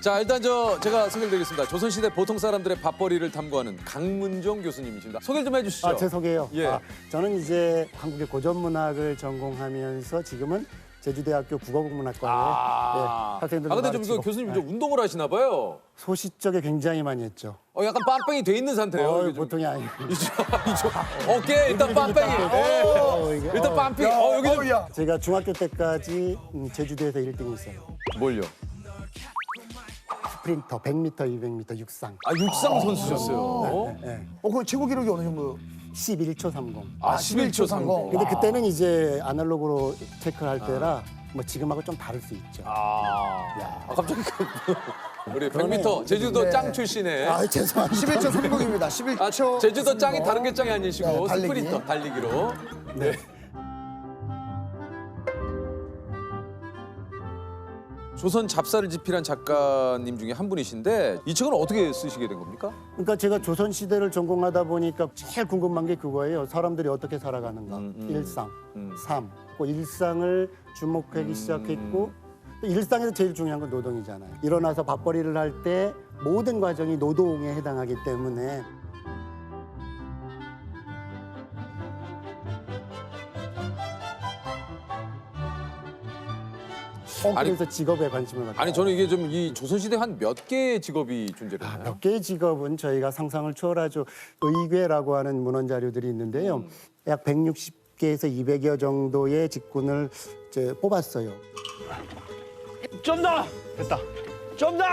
자, 일단 제가 소개드리겠습니다. 조선시대 보통 사람들의 밥벌이를 탐구하는 강문정 교수님이십니다. 소개 좀 해주시죠. 제 소개요. 예. 저는 이제 한국의 고전문학을 전공하면서 지금은 제주대학교 국어국문학과에 학생들 근데 좀 가르치고 교수님 좀 운동을 하시나 봐요. 소시적에 굉장히 많이 했죠. 약간 빵빵이 돼 있는 상태예요. 이게 좀. 보통이 아니에요. 이쪽 어깨 일단 빵빵이. 이게, 일단 빵빵이. 여기 좀. 제가 중학교 때까지 제주도에서 1등했어요. 뭘요? 스프린터 100m, 200m 육상. 육상 선수셨어요. 네. 그 최고 기록이 어느 정도? 11초 30. 11초 30. 근데 그때는 이제 아날로그로 체크할 때라 뭐 지금하고 좀 다를 수 있죠. 갑자기 우리 100m 제주도 네. 짱 출신의 죄송합니다. 11초 30입니다. 11초. 제주도 짱이 다른 게 짱이 아니시고 네, 달리기. 스프린터 달리기로. 네. 조선 잡사를 집필한 작가님 중에 한 분이신데 이 책은 어떻게 쓰시게 된 겁니까? 그러니까 제가 조선시대를 전공하다 보니까 제일 궁금한 게 그거예요. 사람들이 어떻게 살아가는가. 일상, 삶. 그 일상을 주목하기 시작했고 또 일상에서 제일 중요한 건 노동이잖아요. 일어나서 밥벌이를 할 때 모든 과정이 노동에 해당하기 때문에 그래서 직업에 관심을 갖고 저는 이게 좀 이 조선시대 한 몇 개의 직업이 존재했나요? 몇 개의 직업은 저희가 상상을 초월하죠. 의궤라고 하는 문헌 자료들이 있는데요. 약 160개에서 200여 정도의 직군을 이제 뽑았어요. 좀 더! 됐다. 좀 더!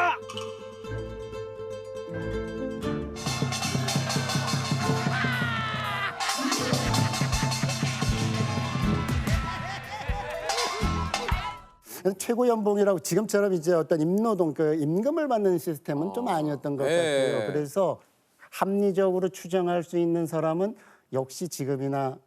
최고 연봉이라고 지금처럼 이제 어떤 임노동, 그 임금을 받는 시스템은 좀 아니었던 것 같아요. 그래서 합리적으로 추정할 수 있는 사람은 역시 지금이나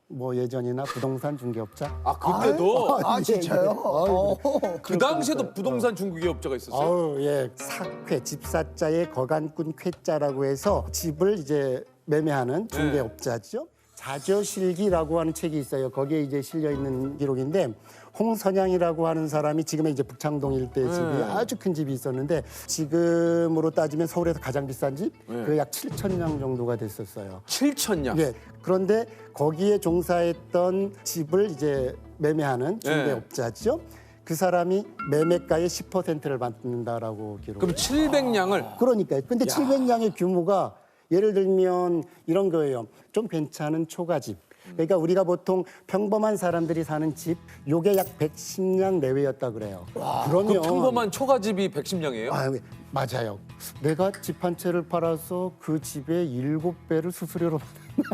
뭐 예전이나 부동산 중개업자. 그때도 진짜요? 그 당시에도 부동산 중개업자가 있었어요. 사쾌, 집사자의 거간꾼 쾌자라고 해서 집을 이제 매매하는 중개업자죠. 자저실기라고 하는 책이 있어요. 거기에 이제 실려 있는 기록인데 홍선양이라고 하는 사람이 지금의 이제 북창동 일대 집이 아주 큰 집이 있었는데 지금으로 따지면 서울에서 가장 비싼 집 그 약 7,000냥 정도가 됐었어요. 7,000냥. 예. 그런데 거기에 종사했던 집을 이제 매매하는 중개업자죠. 그 사람이 매매가의 10%를 받는다라고 기록. 그럼 700냥을 그러니까요. 근데 700냥의 규모가 예를 들면 이런 거예요. 좀 괜찮은 초가집. 그러니까 우리가 보통 평범한 사람들이 사는 집, 요게 약 110냥 내외였다 그래요. 그러면 평범한 초가집이 110냥이에요? 맞아요. 내가 집 한 채를 팔아서 그 집의 7배를 수수료로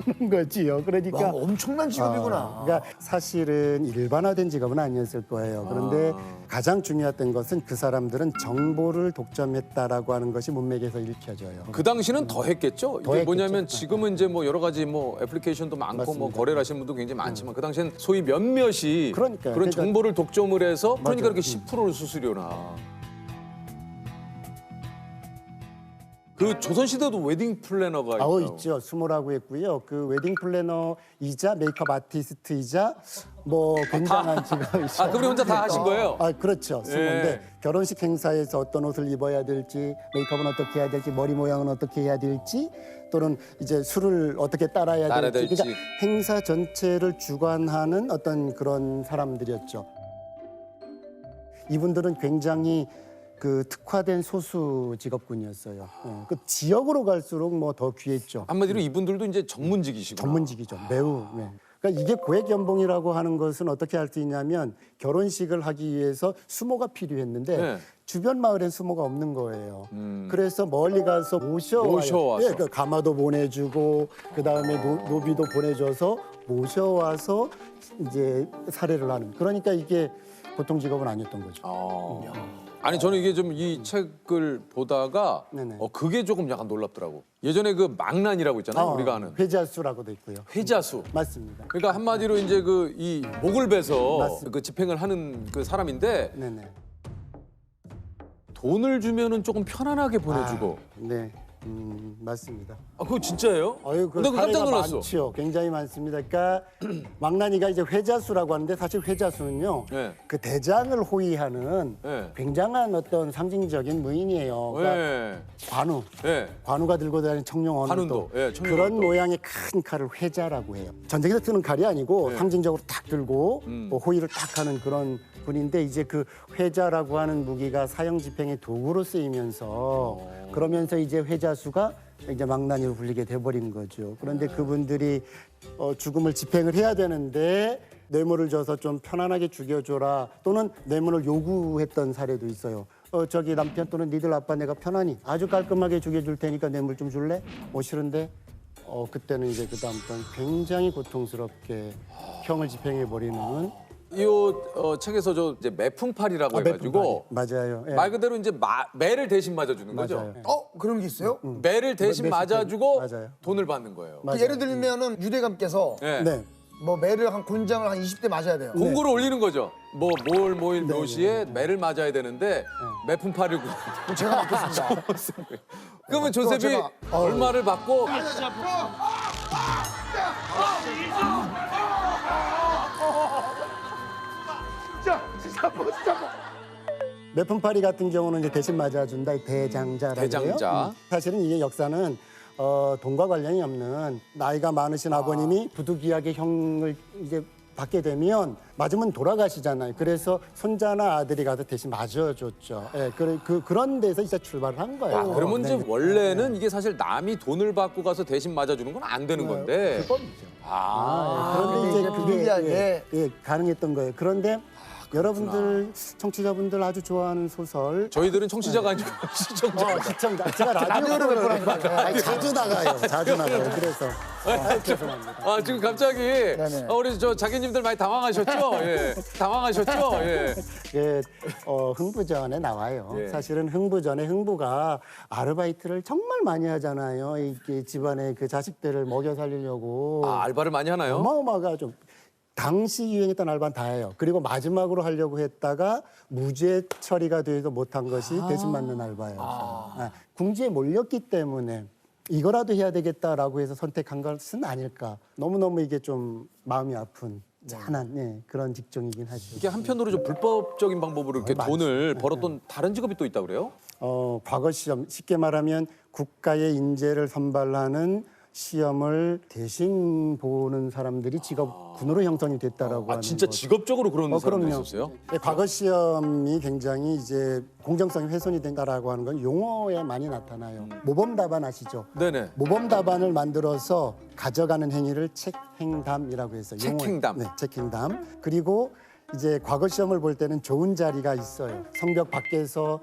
받는 거지요. 그러니까 엄청난 직업이구나. 그러니까 사실은 일반화된 직업은 아니었을 거예요. 그런데 가장 중요했던 것은 그 사람들은 정보를 독점했다라고 하는 것이 문맥에서 읽혀져요. 그 당시는 더 했겠죠? 이게 했겠죠. 뭐냐면 지금은 이제 뭐 여러 가지 뭐 애플리케이션도 많고 뭐 맞습니다. 거래를 하시는 분도 굉장히 많지만 그 당시엔 소위 몇몇이 그러니까요. 그런 그러니까- 정보를 독점을 해서 그러니까 맞아요. 이렇게 10%를 수수료나. 그 조선시대도 웨딩 플래너가 있나요? 있죠. 수모라고 했고요. 그 웨딩 플래너이자 메이크업 아티스트이자 뭐 굉장한 직업이죠. 그분이 혼자 다 하신 거예요? 그렇죠. 수모인데 결혼식 행사에서 어떤 옷을 입어야 될지, 메이크업은 어떻게 해야 될지, 머리 모양은 어떻게 해야 될지, 또는 이제 술을 어떻게 따라야 될지. 그러니까 행사 전체를 주관하는 어떤 그런 사람들이었죠. 이분들은 굉장히 그 특화된 소수 직업군이었어요. 그 지역으로 갈수록 뭐 더 귀했죠. 한마디로 이분들도 이제 전문직이시구나. 전문직이죠. 매우. 그러니까 이게 고액 연봉이라고 하는 것은 어떻게 할 수 있냐면 결혼식을 하기 위해서 수모가 필요했는데 주변 마을엔 수모가 없는 거예요. 그래서 멀리 가서 모셔와서. 그 가마도 보내주고 그다음에 노비도 보내줘서 모셔와서 이제 사례를 하는. 그러니까 이게 보통 직업은 아니었던 거죠. 아니 저는 이게 좀 이 책을 보다가 그게 조금 약간 놀랍더라고. 예전에 그 망난이라고 있잖아요. 우리가 아는 회자수라고도 있고요. 회자수. 맞습니다. 그러니까 한마디로 이제 그 이 목을 베서 그 집행을 하는 그 사람인데 돈을 주면은 조금 편안하게 보내주고 맞습니다. 아, 그거 진짜예요? 어유, 근데 그거 깜짝 사례가 놀랐어. 많죠. 굉장히 많습니다. 그러니까 망나니가 이제 회자수라고 하는데 사실 회자수는요. 네. 그 대장을 호위하는 네. 굉장한 어떤 상징적인 무인이에요. 그러니까 네. 관우. 네. 관우가 들고 다니는 청룡 언도. 관운도. 예, 청룡 그런 언도. 모양의 큰 칼을 회자라고 해요. 전쟁에서 쓰는 칼이 아니고 네. 상징적으로 딱 들고 뭐 호위를 딱 하는 그런 분인데 이제 그 회자라고 하는 무기가 사형 집행의 도구로 쓰이면서 그러면서 이제 회자수가 이제 망나니로 불리게 돼버린 거죠. 그런데 그분들이 죽음을 집행을 해야 되는데 뇌물을 줘서 좀 편안하게 죽여줘라 또는 뇌물을 요구했던 사례도 있어요. 저기 남편 또는 니들 아빠 내가 편안히 아주 깔끔하게 죽여줄 테니까 뇌물 좀 줄래? 싫은데 그때는 이제 그다음부터는 굉장히 고통스럽게 형을 집행해 버리는 이 책에서 저 이제 매풍팔이라고 해가지고 맞아요. 예. 말 그대로 이제 매를 대신 맞아주는 거죠. 맞아요. 그런 게 있어요? 매를 대신 맞아주고 맞아요. 돈을 받는 거예요. 맞아요. 예를 들면은 유대감께서 네. 네. 뭐 매를 한 곤장을 한 20대 맞아야 돼요. 공고를 올리는 거죠. 뭐 모일 묘시에 매를 맞아야 되는데 매풍팔이고. 그럼 제가 맞겠습니다. 그러면 조셉이 제가- 얼마를 받고 매품파리 같은 경우는 이제 대신 맞아준다 이 대장자라고 해요. 대장자. 사실은 이게 역사는 돈과 관련이 없는 나이가 많으신 아버님이 부득이하게 형을 이제 받게 되면 맞으면 돌아가시잖아요. 그래서 손자나 아들이 가서 대신 맞아줬죠. 예, 그런 데서 이제 출발을 한 거예요. 아, 그러면 이제 네. 원래는 이게 사실 남이 돈을 받고 가서 대신 맞아주는 건 안 되는 건데. 불법이죠. 아, 그런데 이제 그게 불리하게. 가능했던 거예요. 그런데 여러분들 청취자분들 아주 좋아하는 소설 저희들은 청취자가 아니고 시청자. 시청자 제가 라디오를 몇 번 하니까. 자주 나가요. 자주 나가요. 그래서 죄송합니다. 아, 지금 갑자기 우리 저 자기님들 많이 당황하셨죠? 예. 당황하셨죠? 예. 예, 흥부전에 나와요. 예. 사실은 흥부전에 흥부가 아르바이트를 정말 많이 하잖아요. 이게 집안의 그 자식들을 먹여 살리려고 아, 알바를 많이 하나요? 어마어마하가 좀 당시 유행했던 알바는 다 해요. 그리고 마지막으로 하려고 했다가 무죄 처리가 돼서 못한 것이 대신 맞는 알바예요. 궁지에 몰렸기 때문에 이거라도 해야 되겠다라고 해서 선택한 것은 아닐까. 너무너무 이게 좀 마음이 아픈 짠한 그런 직종이긴 하죠. 이게 한편으로 좀 불법적인 방법으로 이렇게 돈을 벌었던 다른 직업이 또 있다고 그래요? 과거 시험 쉽게 말하면 국가의 인재를 선발하는 시험을 대신 보는 사람들이 직업군으로 형성이 됐다라고 하는 진짜 거죠. 직업적으로 그런 사람도 그럼요. 있었어요? 예, 과거 시험이 굉장히 이제 공정성이 훼손이 된다라고 하는 건 용어에 많이 나타나요. 모범 답안 아시죠? 네네. 모범 답안을 만들어서 가져가는 행위를 책행담이라고 해서 책행담. 네, 책행담. 그리고 이제 과거 시험을 볼 때는 좋은 자리가 있어요. 성벽 밖에서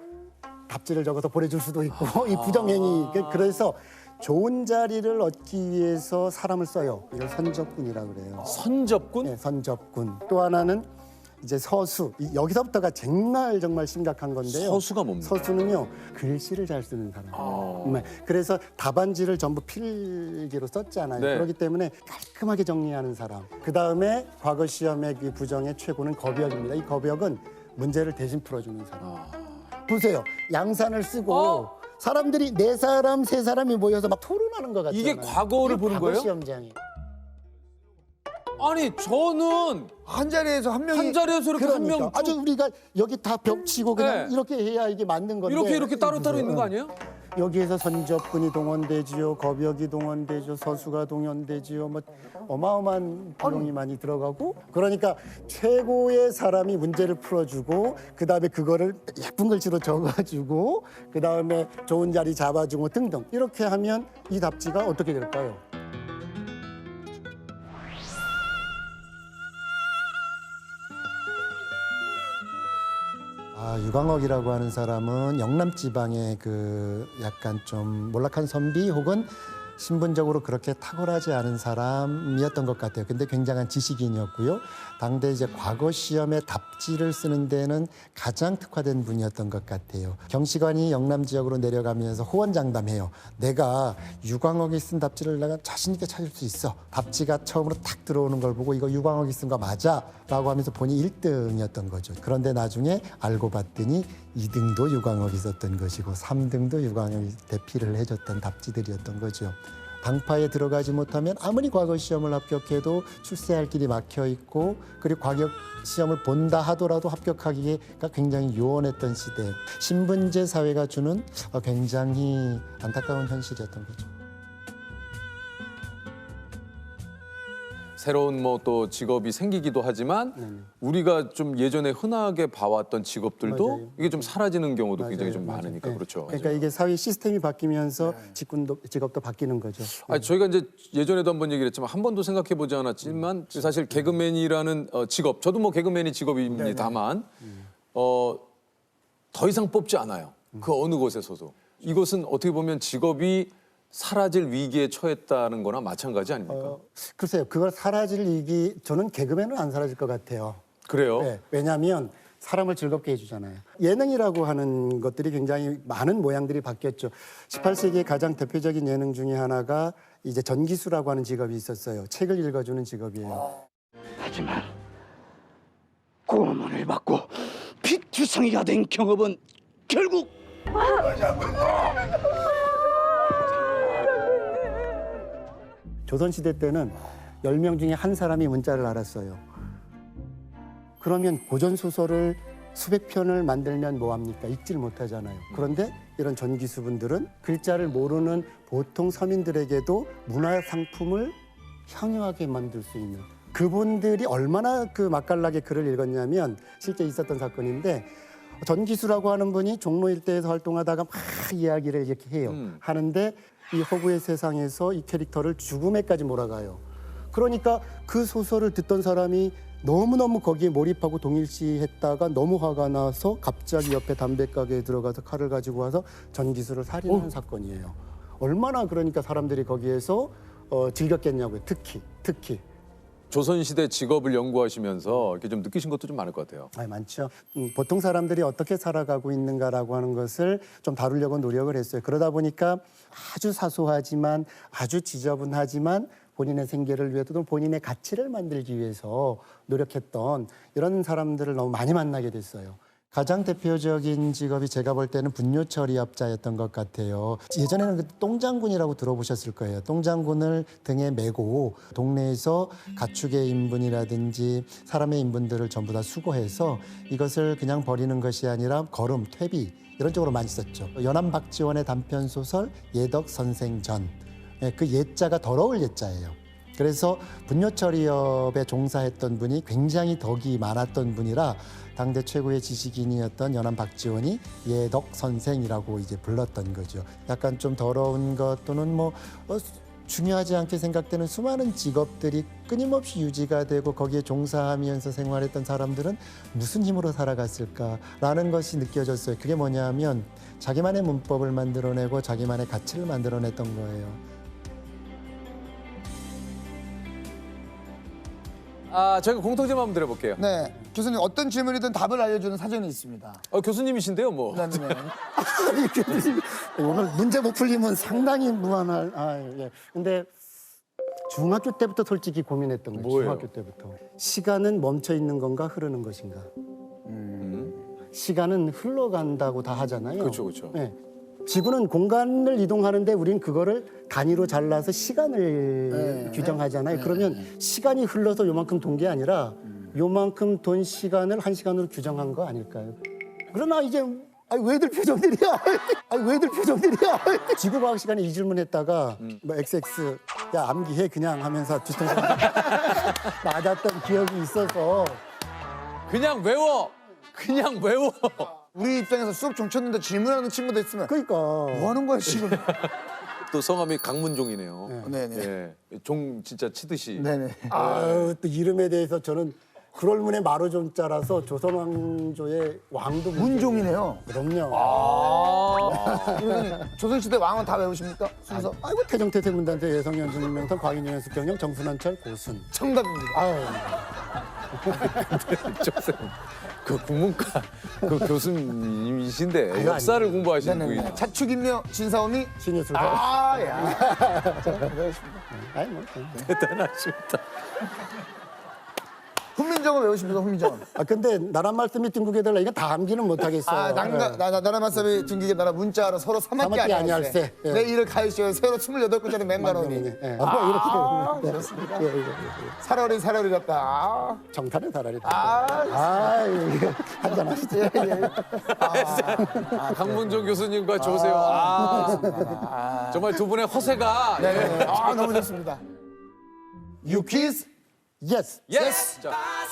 답지를 적어서 보내줄 수도 있고 이 부정행위. 그래서 좋은 자리를 얻기 위해서 사람을 써요. 이걸 선접군이라고 그래요. 선접군? 네, 선접군. 또 하나는 이제 서수. 여기서부터가 정말 심각한 건데요. 서수가 뭡니까? 서수는요 글씨를 잘 쓰는 사람. 그래서 답안지를 전부 필기로 썼잖아요. 네. 그렇기 때문에 깔끔하게 정리하는 사람. 그 다음에 과거 시험의 그 부정의 최고는 겁역입니다. 이 겁역은 문제를 대신 풀어주는 사람. 보세요. 양산을 쓰고 사람들이 네 사람, 세 사람이 모여서 막 토론하는 것 같잖아요. 이게 과거를 보는 과거 거예요? 시험장이. 아니 저는 한 자리에서 한 명이 한 자리에서 이렇게 한 명 아주 우리가 여기 다 벽 치고 그냥 네. 이렇게 해야 이게 맞는 건데 이렇게 따로따로 있는 거 아니에요? 여기에서 선접군이 동원되지요, 겁역이 동원되죠, 서수가 동원되지요, 뭐 어마어마한 비용이 많이 들어가고 그러니까 최고의 사람이 문제를 풀어주고 그 다음에 그거를 예쁜 글씨로 적어주고 그 다음에 좋은 자리 잡아주고 등등 이렇게 하면 이 답지가 어떻게 될까요? 유광옥이라고 하는 사람은 영남 지방의 그 약간 좀 몰락한 선비 혹은 신분적으로 그렇게 탁월하지 않은 사람이었던 것 같아요. 근데 굉장한 지식인이었고요. 당대 이제 과거 시험에 답지를 쓰는 데는 가장 특화된 분이었던 것 같아요. 경시관이 영남 지역으로 내려가면서 호언장담해요. 내가 유광옥이 쓴 답지를 내가 자신 있게 찾을 수 있어. 답지가 처음으로 탁 들어오는 걸 보고 이거 유광옥이 쓴 거 맞아? 라고 하면서 본인이 1등이었던 거죠. 그런데 나중에 알고 봤더니 2등도 유광옥이 있었던 것이고 3등도 유광옥이 대피를 해줬던 답지들이었던 거죠. 당파에 들어가지 못하면 아무리 과거 시험을 합격해도 출세할 길이 막혀 있고 그리고 과격 시험을 본다 하더라도 합격하기가 굉장히 요원했던 시대. 신분제 사회가 주는 굉장히 안타까운 현실이었던 거죠. 새로운 뭐 또 직업이 생기기도 하지만 우리가 좀 예전에 흔하게 봐왔던 직업들도 맞아요. 이게 좀 사라지는 경우도 굉장히 좀 맞아요. 많으니까 네. 그렇죠. 그러니까 이게 사회 시스템이 바뀌면서 직업도 바뀌는 거죠. 아니, 저희가 이제 예전에도 한번 얘기를 했지만 한 번도 생각해 보지 않았지만 사실 개그맨이라는 직업, 저도 뭐 개그맨이 직업입니다만 더 이상 뽑지 않아요. 그 어느 곳에서도. 이것은 어떻게 보면 직업이 사라질 위기에 처했다는 거나 마찬가지 아닙니까? 글쎄요, 그걸 사라질 위기, 저는 개그맨은 안 사라질 것 같아요. 그래요? 네, 왜냐하면 사람을 즐겁게 해주잖아요. 예능이라고 하는 것들이 굉장히 많은 모양들이 바뀌었죠. 18세기의 가장 대표적인 예능 중에 하나가 이제 전기수라고 하는 직업이 있었어요. 책을 읽어주는 직업이에요. 하지만 고문을 받고 피투성이가 된 경험은 결국 조선시대 때는 10명 중에 한 사람이 문자를 알았어요. 그러면 고전소설을 수백 편을 만들면 뭐합니까? 읽질 못하잖아요. 그런데 이런 전기수분들은 글자를 모르는 보통 서민들에게도 문화상품을 향유하게 만들 수 있는, 그분들이 얼마나 그 맛깔나게 글을 읽었냐면 실제 있었던 사건인데, 전기수라고 하는 분이 종로 일대에서 활동하다가 막 이야기를 이렇게 해요. 하는데 이 허구의 세상에서 이 캐릭터를 죽음에까지 몰아가요. 그러니까 그 소설을 듣던 사람이 너무너무 거기에 몰입하고 동일시했다가 너무 화가 나서 갑자기 옆에 담배가게에 들어가서 칼을 가지고 와서 전기수를 살인한 사건이에요. 얼마나 그러니까 사람들이 거기에서 즐겼겠냐고요. 특히. 조선시대 직업을 연구하시면서 이렇게 좀 느끼신 것도 좀 많을 것 같아요. 많죠. 보통 사람들이 어떻게 살아가고 있는가라고 하는 것을 좀 다루려고 노력을 했어요. 그러다 보니까 아주 사소하지만 아주 지저분하지만 본인의 생계를 위해서 또 본인의 가치를 만들기 위해서 노력했던 이런 사람들을 너무 많이 만나게 됐어요. 가장 대표적인 직업이 제가 볼 때는 분뇨처리업자였던 것 같아요. 예전에는 그 똥장군이라고 들어보셨을 거예요. 똥장군을 등에 메고 동네에서 가축의 인분이라든지 사람의 인분들을 전부 다 수거해서 이것을 그냥 버리는 것이 아니라 거름, 퇴비 이런 쪽으로 많이 썼죠. 연암박지원의 단편소설 예덕선생전. 그 예자가 더러울 예자예요. 그래서 분뇨처리업에 종사했던 분이 굉장히 덕이 많았던 분이라 당대 최고의 지식인이었던 연암 박지원이 예덕 선생이라고 이제 불렀던 거죠. 약간 좀 더러운 것 또는 뭐 중요하지 않게 생각되는 수많은 직업들이 끊임없이 유지가 되고 거기에 종사하면서 생활했던 사람들은 무슨 힘으로 살아갔을까라는 것이 느껴졌어요. 그게 뭐냐면 자기만의 문법을 만들어내고 자기만의 가치를 만들어냈던 거예요. 저희가 공통점 한번 드려볼게요. 네, 교수님 어떤 질문이든 답을 알려주는 사전이 있습니다. 교수님이신데요, 뭐. 네. 오늘 문제 못 풀리면 상당히 무한할. 예. 근데 중학교 때부터 솔직히 고민했던 거예요. 뭐예요? 중학교 때부터. 시간은 멈춰 있는 건가 흐르는 것인가? 시간은 흘러간다고 다 하잖아요. 그렇죠. 네. 지구는 공간을 이동하는데 우린 그거를 단위로 잘라서 시간을 규정하잖아요. 그러면 시간이 흘러서 요만큼 돈 게 아니라 요만큼 돈 시간을 한 시간으로 규정한 거 아닐까요? 그러나 이제 왜들 표정들이야? 왜들 표정들이야? 지구과학 시간에 이 질문했다가 뭐 XX 야 암기해 그냥 하면서 뒤통수 맞았던 기억이 있어서 그냥 외워! 우리 입장에서 수업 종쳤는데 질문하는 친구도 있으면 그러니까 뭐 하는 거야 지금? 또 성함이 강문종이네요. 네네. 예, 종 진짜 치듯이. 네네. 또 이름에 대해서 저는 그럴문의 마루존자라서 조선 왕조의 왕도 문종이네요. 그럼요. 교수님 조선시대 왕은 다 외우십니까? 순서? 아이고 태정태세 문단세 예성연중 명성 광인영연수 경영 정순환철 고순. 정답입니다. 아유. 그 국문과 그 교수님이신데 아니요, 역사를 아니요. 공부하시는 네네. 분이 자축인묘 진사오미. 신유술가. 야. 아이 뭐. 대단하십니다. 훈민정음 외우십니까, 훈민정음? 아 근데 나란 말씀이 둥국에 달라 이거 다 암기는 못하겠어요. 아, 나라 말씀이 둥기게 나라 문자로 서로 사막게 사막게 아니할세. 아니할세. 예. 내 일을 가이시오 새로 28글자는 맹가로니. 예. 아, 이렇게 그렇습니다. 예. 살얼이었다. 아, 정탈의 달알이. 아, 이게 한잔 하시죠. 예, 예. 강문종 교수님과 조세호. 정말 두 분의 허세가. 네. 아, 너무 좋습니다. 유퀴즈. 예스. 예스. 자,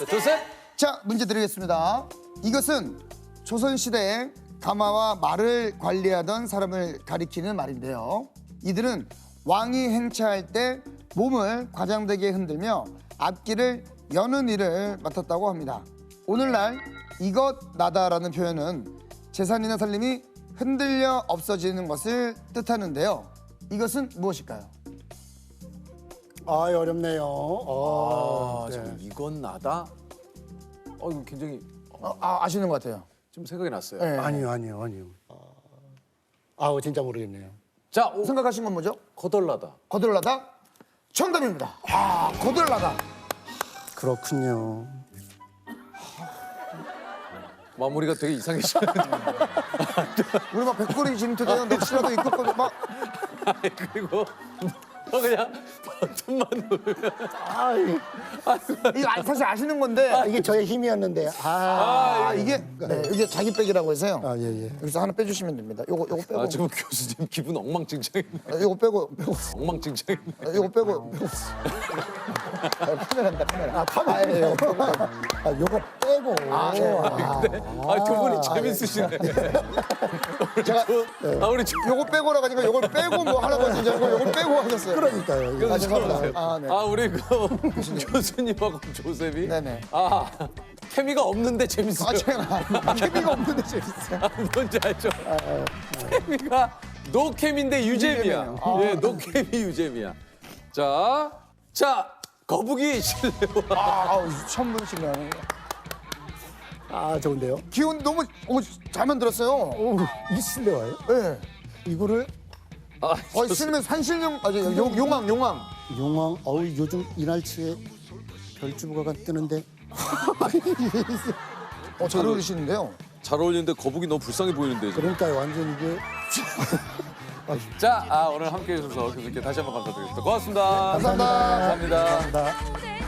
조세. 자, 문제 드리겠습니다. 이것은 조선시대에 가마와 말을 관리하던 사람을 가리키는 말인데요. 이들은 왕이 행차할 때 몸을 과장되게 흔들며 앞길을 여는 일을 맡았다고 합니다. 오늘날 이것 나다라는 표현은 재산이나 살림이 흔들려 없어지는 것을 뜻하는데요. 이것은 무엇일까요? 아 어렵네요. 잠깐 이건 나다. 이거 굉장히 아시는 것 같아요. 좀 생각이 났어요. 네. 아니요. 아우 진짜 모르겠네요. 자, 생각하신 건 뭐죠? 거덜나다. 거들나다? 정답입니다. 아, 거들나다. 그렇군요. 마무리가 되게 이상해져. 우리 막 백골이 진투대는 넋이라도 입고 막 그리고 그냥 버튼만 누르면. 이거 사실 아시는 건데 이게 저의 힘이었는데. 이게 자기 백이라고 해서요. 예. 여기서 하나 빼주시면 됩니다. 요거 빼고 지금 교수님 기분 엉망진창입니다. 요거 빼고 엉망진창입니다. 요거 빼고 카메라. 예, 요거 빼고. 두 분이 재밌으시네. 제가 우리 요거 빼고라 가지고 요걸 빼고 뭐 하라고 하신 줄 알고 요걸 빼고 하셨어요. 그러니까요. 아, 죄송합니다. 네. 우리 교수님하고 조셉이 네네. 케미가 없는데 재밌어요. 제가 케미가 없는데 재밌어요. 뭔지 알죠? 케미가 노케미인데 유잼이야. 유잼이에요. 예, 노케미 유잼이야. 자, 거북이 실내화. 처음 보시면 좋은데요. 기운 너무 잘 만들었어요. 이 실내와요? 네. 이거를 실면 산신령 용왕. 용왕. 요즘 이날치에 별주부가 뜨는데. 잘 어울리시는데요. 잘 어울리는데 거북이 너무 불쌍해 보이는데. 지금. 그러니까 완전 이게. 자, 오늘 함께해 주셔서 교수님께 다시 한번 감사드리겠습니다. 고맙습니다. 감사합니다. 감사합니다. 감사합니다.